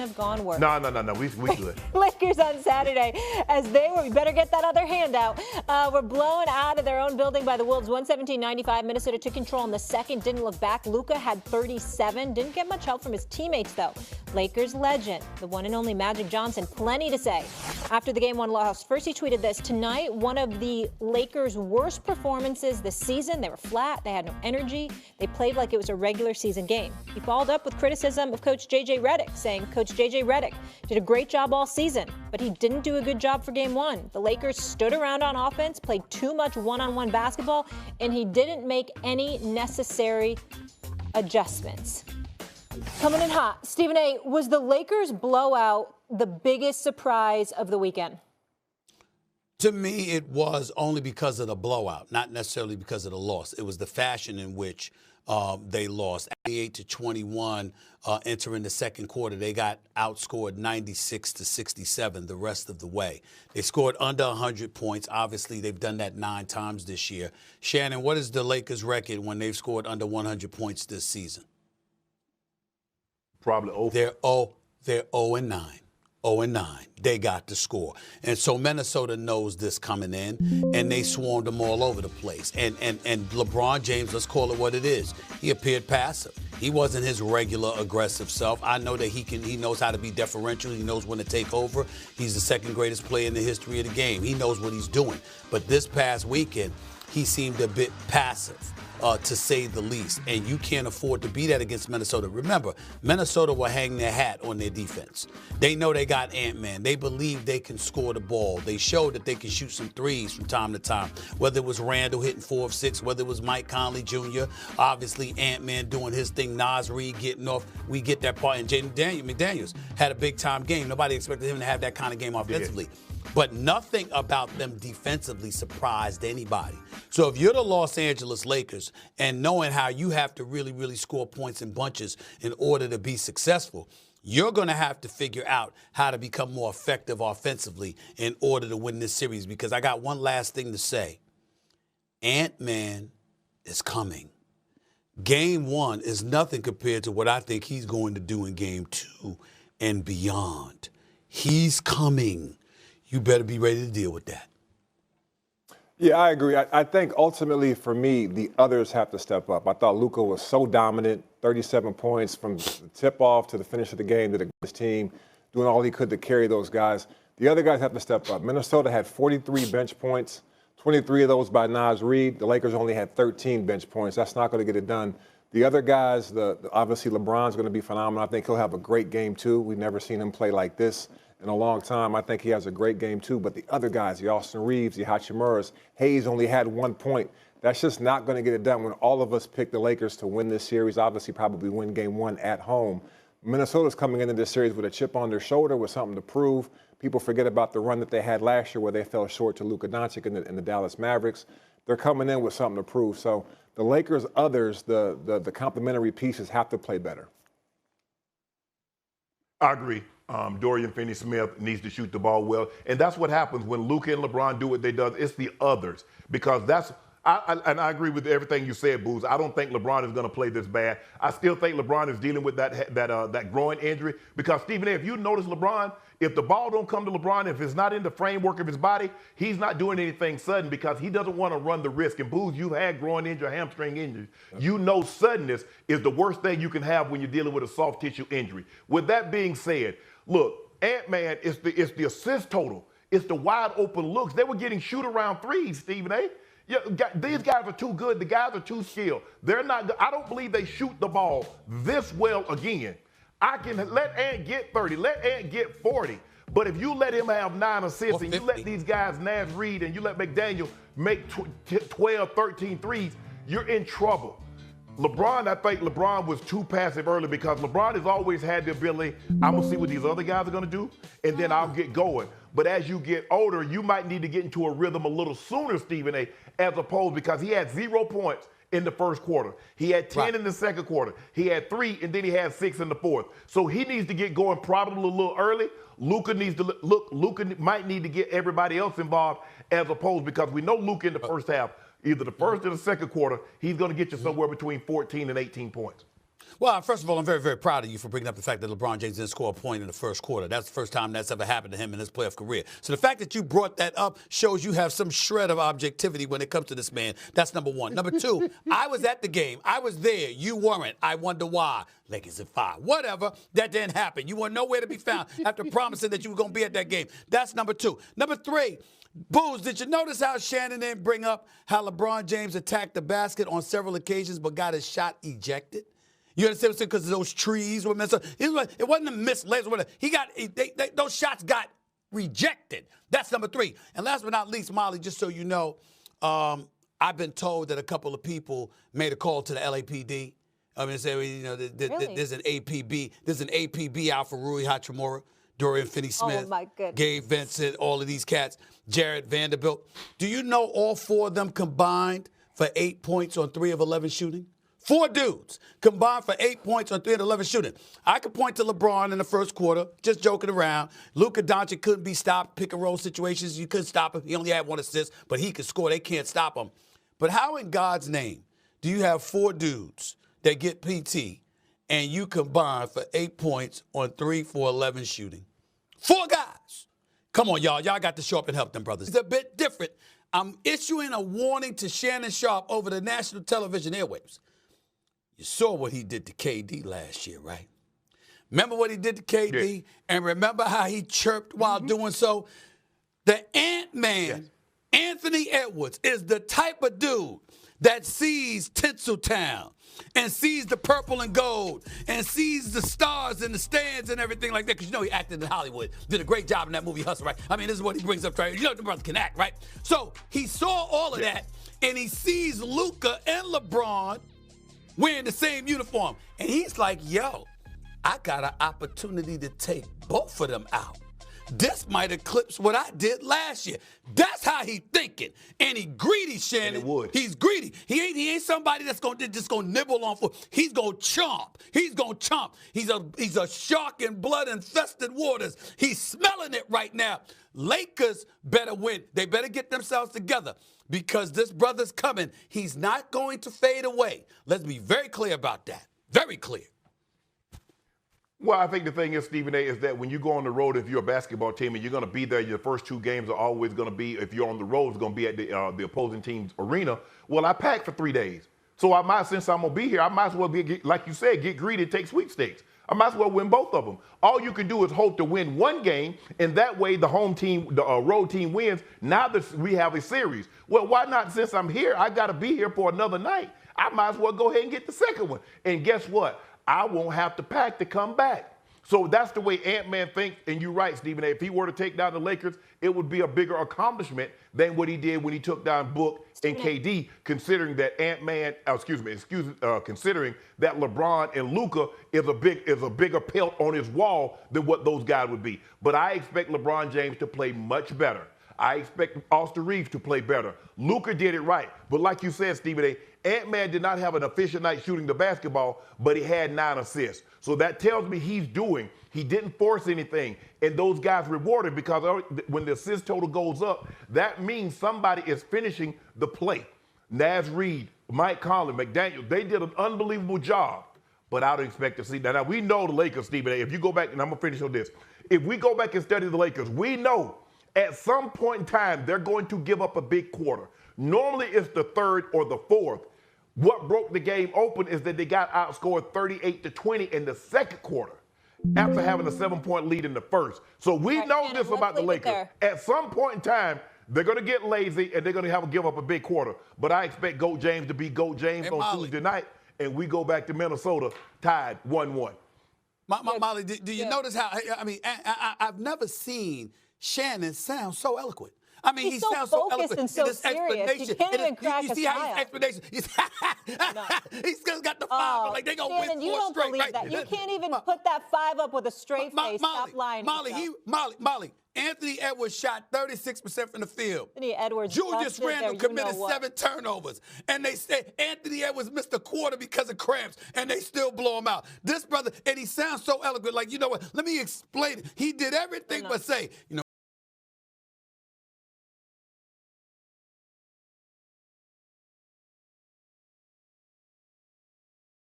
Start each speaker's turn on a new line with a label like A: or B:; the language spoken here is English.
A: have gone worse.
B: No. We good.
A: Lakers on Saturday, as we better get that other hand out, were blown out of their own building by the Wolves, 117-95. Minnesota took control in the second, didn't look back. Luka had 37, didn't get much help from his teammates, though. Lakers legend, the one and only Magic Johnson, plenty to say after the Game 1 loss. First, he tweeted this: tonight, one of the Lakers' worst performances this season. They were flat, they had no energy, they played like it was a regular season game. He followed up with criticism of Coach J.J. Redick, saying Coach J.J. Redick did a great job all season, but he didn't do a good job for Game 1. The Lakers stood around on offense, played too much one-on-one basketball, and he didn't make any necessary adjustments. Coming in hot, Stephen A., was the Lakers blowout the biggest surprise of the weekend?
C: To me, it was only because of the blowout, not necessarily because of the loss. It was the fashion in which they lost. 88-21 entering the second quarter. They got outscored 96-67 the rest of the way. They scored under 100 points. Obviously, they've done that 9 times this year. Shannon, what is the Lakers' record when they've scored under 100 points this season?
B: Probably 0.
C: They're 0-9. 0-9. They got the score. And so Minnesota knows this coming in, and they swarmed them all over the place. And LeBron James, let's call it what it is, he appeared passive. He wasn't his regular aggressive self. I know that he knows how to be deferential. He knows when to take over. He's the second greatest player in the history of the game. He knows what he's doing. But this past weekend, he seemed a bit passive. To say the least, and you can't afford to be that against Minnesota. Remember, Minnesota will hang their hat on their defense. They know they got Ant-Man. They believe they can score the ball. They showed that they can shoot some threes from time to time, whether it was Randall hitting 4 of 6, whether it was Mike Conley Jr., obviously Ant-Man doing his thing, Nas Reed getting off. We get that part, and Jaden McDaniels had a big-time game. Nobody expected him to have that kind of game offensively. Yeah. But nothing about them defensively surprised anybody. So if you're the Los Angeles Lakers and knowing how you have to really, really score points in bunches in order to be successful, you're going to have to figure out how to become more effective offensively in order to win this series. Because I got one last thing to say. Ant-Man is coming. Game 1 is nothing compared to what I think he's going to do in Game 2 and beyond. He's coming. You better be ready to deal with that.
D: Yeah, I agree. I think ultimately for me, the others have to step up. I thought Luka was so dominant, 37 points from the tip-off to the finish of the game, to his team, doing all he could to carry those guys. The other guys have to step up. Minnesota had 43 bench points, 23 of those by Nas Reed. The Lakers only had 13 bench points. That's not going to get it done. The other guys, obviously LeBron's going to be phenomenal. I think he'll have a great game, too. We've never seen him play like this in a long time. I think he has a great game, too. But the other guys, the Austin Reeves, the Hachimuras, Hayes only had 1 point. That's just not going to get it done when all of us pick the Lakers to win this series, obviously probably win Game 1 at home. Minnesota's coming into this series with a chip on their shoulder, with something to prove. People forget about the run that they had last year where they fell short to Luka Doncic and the Dallas Mavericks. They're coming in with something to prove. So the Lakers, others, the complementary pieces have to play better.
B: I agree. Dorian Finney-Smith needs to shoot the ball well. And that's what happens when Luka and LeBron do what they do. It's the others. Because I agree with everything you said, Booz. I don't think LeBron is going to play this bad. I still think LeBron is dealing with that groin injury. Because, Stephen A., if you notice LeBron, if the ball don't come to LeBron, if it's not in the framework of his body, he's not doing anything sudden because he doesn't want to run the risk. And, Booz, you've had groin injury, hamstring injury. You know suddenness is the worst thing you can have when you're dealing with a soft tissue injury. With that being said, look, Ant-Man is the assist total. It's the wide open looks. They were getting shoot-around threes, Stephen A. Yeah, these guys are too good. The guys are too skilled. They're not. I don't believe they shoot the ball this well again. I can let Ant get 30, let Ant get 40. But if you let him have 9 assists and you let these guys, Nas Reed, and you let McDaniel make 12, 13 threes, you're in trouble. LeBron, I think LeBron was too passive early because LeBron has always had the ability, I'm going to see what these other guys are going to do, and then I'll get going. But as you get older, you might need to get into a rhythm a little sooner, Stephen A., as opposed because he had 0 points in the first quarter. He had 10 in the second quarter. He had 3, and then he had 6 in the fourth. So he needs to get going probably a little early. Luka needs to Luka might need to get everybody else involved as opposed because we know Luka in the first half, either the first or the second quarter, he's going to get you somewhere between 14 and 18 points.
C: Well, first of all, I'm very, very proud of you for bringing up the fact that LeBron James didn't score a point in the first quarter. That's the first time that's ever happened to him in his playoff career. So the fact that you brought that up shows you have some shred of objectivity when it comes to this man. That's number one. Number two, I was at the game. I was there. You weren't. I wonder why. Lakers at 5. Whatever. That didn't happen. You were nowhere to be found after promising that you were going to be at that game. That's number two. Number three, Booze, did you notice how Shannon didn't bring up how LeBron James attacked the basket on several occasions but got his shot ejected? You understand what I'm saying? Because those trees were messed up. It wasn't a missed laser. Those shots got rejected. That's number three. And last but not least, Molly, just so you know, I've been told that a couple of people made a call to the LAPD. I mean, say, you know, there's an APB out for Rui Hachimura, Dorian Finney-Smith, Gabe Vincent, all of these cats, Jared Vanderbilt. Do you know all 4 of them combined for 8 points on 3 of 11 shooting? 4 dudes combined for 8 points on 3 of 11 shooting. I could point to LeBron in the first quarter, just joking around. Luka Doncic couldn't be stopped, pick-and-roll situations. You couldn't stop him. He only had 1 assist, but he could score. They can't stop him. But how in God's name do you have 4 dudes that get PT and you combine for 8 points on 3 for 11 shooting? 4 guys. Come on, y'all. Y'all got to show up and help them brothers. It's a bit different. I'm issuing a warning to Shannon Sharpe over the national television airwaves. You saw what he did to KD last year, right? Remember what he did to KD? Yeah. And remember how he chirped while doing so? The Ant-Man, Anthony Edwards, is the type of dude that sees Tinseltown and sees the purple and gold and sees the stars in the stands and everything like that. Because you know he acted in Hollywood. Did a great job in that movie Hustle, right? I mean, this is what he brings up. You know the brother can act, right? So he saw all of that, and he sees Luka and LeBron wearing the same uniform. And he's like, yo, I got an opportunity to take both of them out. This might eclipse what I did last year. That's how he thinking. And he greedy, Shannon.
B: And it would.
C: He's greedy. He ain't somebody that's just gonna nibble on food. He's gonna chomp. He's gonna chomp. He's a shark in blood-infested waters. He's smelling it right now. Lakers better win. They better get themselves together because this brother's coming. He's not going to fade away. Let's be very clear about that. Very clear.
B: Well, I think the thing is, Stephen A., is that when you go on the road, if you're a basketball team and you're going to be there, your first 2 games are always going to be, if you're on the road, it's going to be at the opposing team's arena. Well, I packed for 3 days. So since I'm going to be here, I might as well, like you said, get greedy, take sweepstakes. I might as well win both of them. All you can do is hope to win 1 game, and that way the home team, the road team wins. Now we have a series. Well, why not? Since I'm here, I got to be here for another night. I might as well go ahead and get the second one. And guess what? I won't have to pack to come back. So that's the way Ant-Man thinks, and you're right, Stephen A. If he were to take down the Lakers, it would be a bigger accomplishment than what he did when he took down Book and KD, considering that considering that LeBron and Luka is a bigger pelt on his wall than what those guys would be. But I expect LeBron James to play much better. I expect Austin Reeves to play better. Luka did it right. But like you said, Stephen A., Ant-Man did not have an efficient night shooting the basketball, but he had 9 assists. So that tells me he didn't force anything. And those guys rewarded because when the assist total goes up, that means somebody is finishing the play. Naz Reid, Mike Conley, McDaniel, they did an unbelievable job. But I don't expect to see that. Now, we know the Lakers, Stephen A., if you go back, and I'm going to finish on this. If we go back and study the Lakers, we know at some point in time, they're going to give up a big quarter. Normally, it's the 3rd or the 4th. What broke the game open is that they got outscored 38-20 in the second quarter after having a 7-point lead in the first. So we know this about the Lakers. At some point in time, they're going to get lazy and they're going to give up a big quarter. But I expect GOAT James to be GOAT James on Tuesday night, and we go back to Minnesota tied 1-1.
C: Molly, do you notice how, I've never seen Shannon sound so eloquent. I mean, he sounds so eloquent
A: and so serious. You can't even crack a smile.
C: Explanation. He's still got the 5, like they gonna win 4 straight. Right?
A: That. You can't even put that 5 up with a straight face. Stop lying.
C: Molly. Anthony Edwards shot 36% from the field.
A: Anthony Edwards.
C: Julius Randle committed 7 turnovers. And they said Anthony Edwards missed a quarter because of cramps, and they still blow him out. This brother, and he sounds so eloquent, like, you know what, let me explain it. He did everything but say,